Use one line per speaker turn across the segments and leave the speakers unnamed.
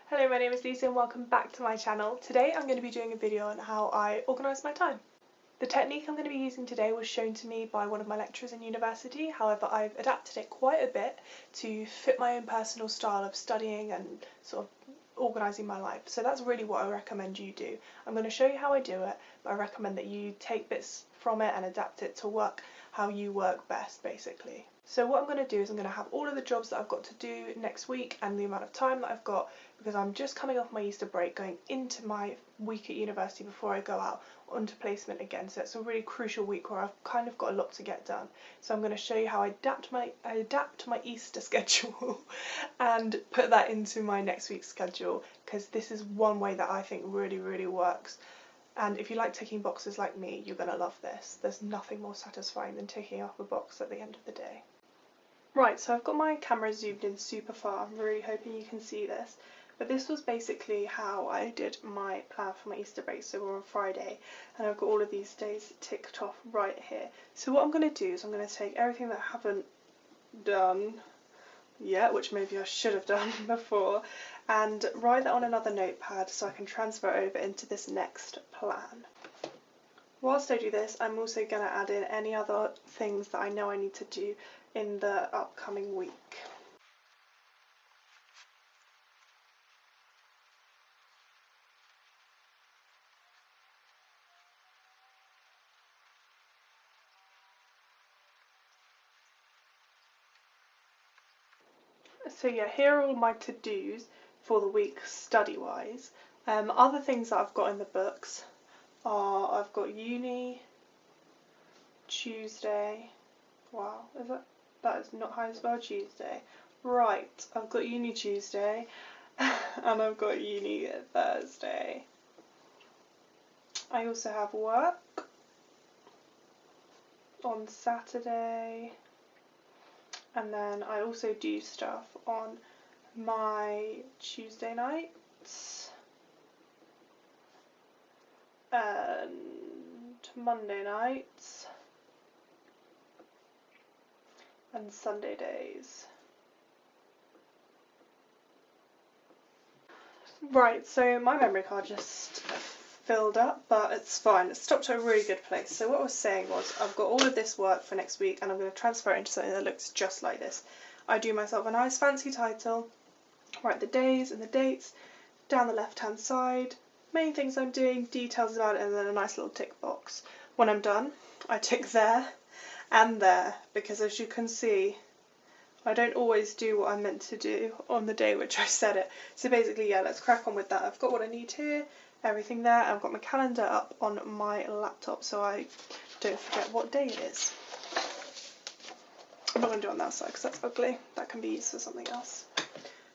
Hello, my name is Lisa and welcome back to my channel. Today I'm going to be doing a video on how I organise my time. The technique I'm going to be using today was shown to me by one of my lecturers in university, however I've adapted it quite a bit to fit my own personal style of studying and sort of organising my life. So that's really what I recommend you do. I'm going to show you how I do it, but I recommend that you take bits from it and adapt it to work how you work best, basically. So what I'm going to do is I'm going to have all of the jobs that I've got to do next week and the amount of time that I've got, because I'm just coming off my Easter break going into my week at university before I go out onto placement again. So it's a really crucial week where I've kind of got a lot to get done. So I'm going to show you how I adapt my Easter schedule and put that into my next week's schedule, because this is one way that I think really works. And if you like ticking boxes like me, you're going to love this. There's nothing more satisfying than ticking off a box at the end of the day. Right, so I've got my camera zoomed in super far. I'm really hoping you can see this. But this was basically how I did my plan for my Easter break. So we're on Friday and I've got all of these days ticked off right here. So what I'm going to do is I'm going to take everything that I haven't done yet, which maybe I should have done before, and write that on another notepad so I can transfer it over into this next plan. Whilst I do this, I'm also going to add in any other things that I know I need to do in the upcoming week. So yeah, here are all my to-dos for the week study-wise. Other things that I've got in the books are, I've got uni Tuesday. Wow, that is not how you spell Tuesday. Right, I've got uni Tuesday and I've got uni Thursday. I also have work on Saturday, and then I also do stuff on my Tuesday nights and Monday nights and Sunday days. Right, so my memory card just filled up, but it's fine. It stopped at a really good place. So what I was saying was, I've got all of this work for next week and I'm going to transfer it into something that looks just like this. I do myself a nice fancy title, write the days and the dates down the left hand side, main things I'm doing, details about it, and then a nice little tick box. When I'm done, I tick there and there, because as you can see, I don't always do what I'm meant to do on the day which I set it. So basically, yeah, let's crack on with that. I've got what I need here, everything there. I've got my calendar up on my laptop so I don't forget what day it is. I'm not going to do it on that side because that's ugly. That can be used for something else.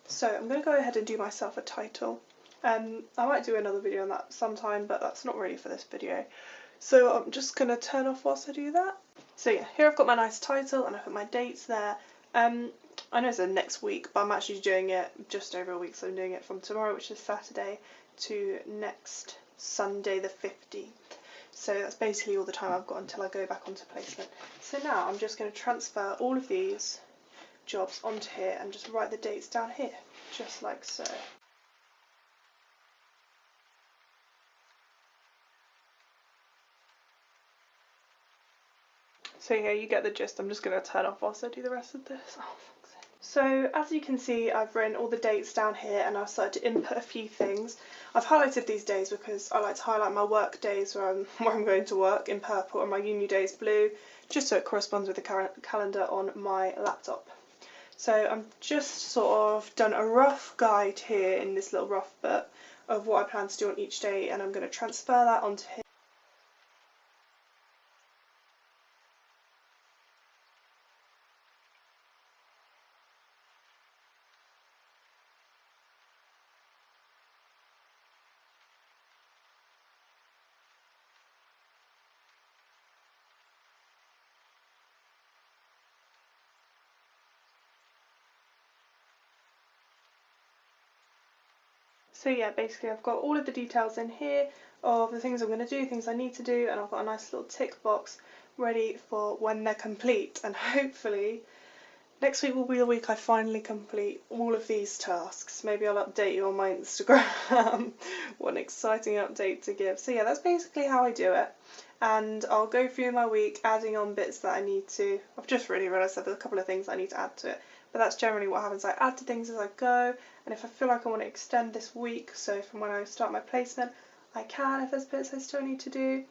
So I'm going to go ahead and do myself a title. I might do another video on that sometime, but that's not really for this video. So I'm just going to turn off whilst I do that. So yeah, here I've got my nice title and I put my dates there. I know it's next week, but I'm actually doing it just over a week, so I'm doing it from tomorrow, which is Saturday, to next Sunday the 15th. So that's basically all the time I've got until I go back onto placement. So now I'm just going to transfer all of these jobs onto here and just write the dates down here, just like so. So yeah, you get the gist. I'm just going to turn off whilst I do the rest of this. Oh, fuck's sake. So as you can see, I've written all the dates down here and I've started to input a few things. I've highlighted these days because I like to highlight my work days where I'm going to work in purple and my uni days blue, just so it corresponds with the current calendar on my laptop. So I'm just sort of done a rough guide here in this little rough bit of what I plan to do on each day, and I'm going to transfer that onto here. So yeah, basically I've got all of the details in here of the things I'm going to do, things I need to do, and I've got a nice little tick box ready for when they're complete, and hopefully Next week will be the week I finally complete all of these tasks. Maybe I'll update you on my Instagram. What an exciting update to give. So yeah, that's basically how I do it. And I'll go through my week adding on bits that I need to. I've just really realised that there's a couple of things I need to add to it. But that's generally what happens. I add to things as I go, and if I feel like I want to extend this week, so from when I start my placement, I can if there's bits I still need to do.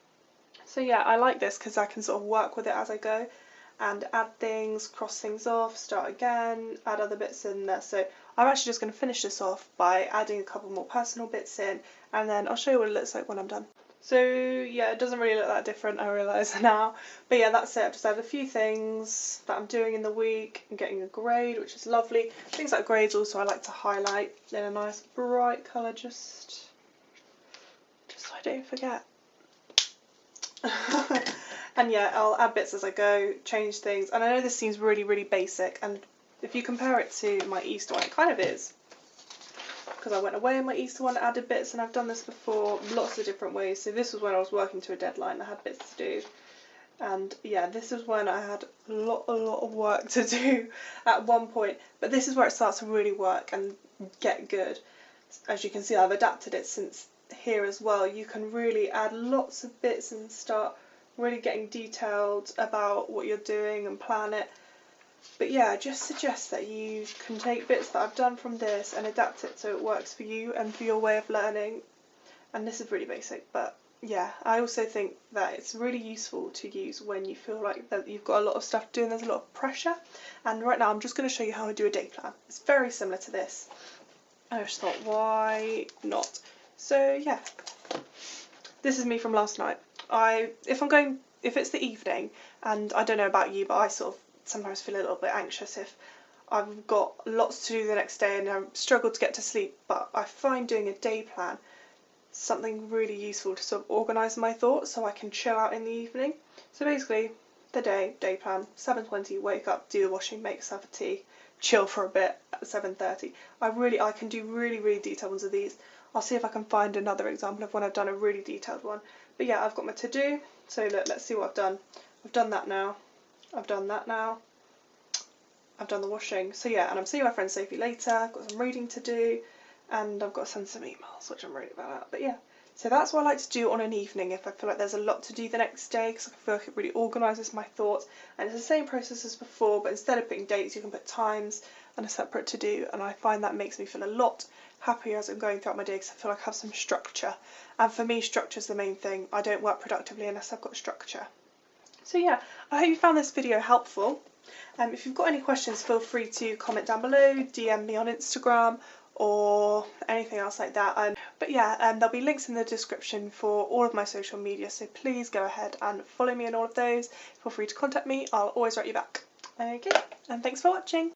So yeah, I like this because I can sort of work with it as I go and add things, cross things off, start again, add other bits in there. So I'm actually just going to finish this off by adding a couple more personal bits in, and then I'll show you what it looks like when I'm done. So yeah, it doesn't really look that different, I realise now. But yeah, that's it. I've just added a few things that I'm doing in the week. I'm getting a grade, which is lovely. Things like grades also I like to highlight in a nice bright colour, just so I don't forget. And yeah, I'll add bits as I go, change things, and I know this seems really, really basic, and if you compare it to my Easter one, it kind of is. Because I went away in my Easter one, added bits, and I've done this before lots of different ways. So this was when I was working to a deadline, I had bits to do. And yeah, this is when I had a lot of work to do at one point. But this is where it starts to really work and get good. As you can see, I've adapted it since here as well. You can really add lots of bits and start really getting detailed about what you're doing and plan it. But yeah, I just suggest that you can take bits that I've done from this and adapt it so it works for you and for your way of learning. And this is really basic, but yeah, I also think that it's really useful to use when you feel like that you've got a lot of stuff to do and there's a lot of pressure. And right now I'm just going to show you how I do a day plan. It's very similar to this. I just thought, why not? So yeah, this is me from last night. If it's the evening, and I don't know about you, but I sort of sometimes feel a little bit anxious if I've got lots to do the next day and I struggle to get to sleep, but I find doing a day plan something really useful to sort of organise my thoughts so I can chill out in the evening. So basically, the day plan, 7:20, wake up, do the washing, make yourself a tea, chill for a bit at 7:30. I can do really detailed ones of these. I'll see if I can find another example of when I've done a really detailed one. But yeah, I've got my to-do, so look, let's see what I've done. I've done that now. I've done that now. I've done the washing. So yeah, and I'm seeing my friend Sophie later. I've got some reading to do, and I've got to send some emails, which I'm really bad at. But yeah, so that's what I like to do on an evening if I feel like there's a lot to do the next day, because I feel like it really organises my thoughts. And it's the same process as before, but instead of putting dates, you can put times and a separate to do. And I find that makes me feel a lot happier as I'm going throughout my day, because I feel like I have some structure. And for me, structure is the main thing. I don't work productively unless I've got structure. So yeah, I hope you found this video helpful. If you've got any questions, feel free to comment down below, DM me on Instagram, or anything else like that. But yeah, there'll be links in the description for all of my social media, so please go ahead and follow me on all of those. Feel free to contact me, I'll always write you back. Okay, and thanks for watching.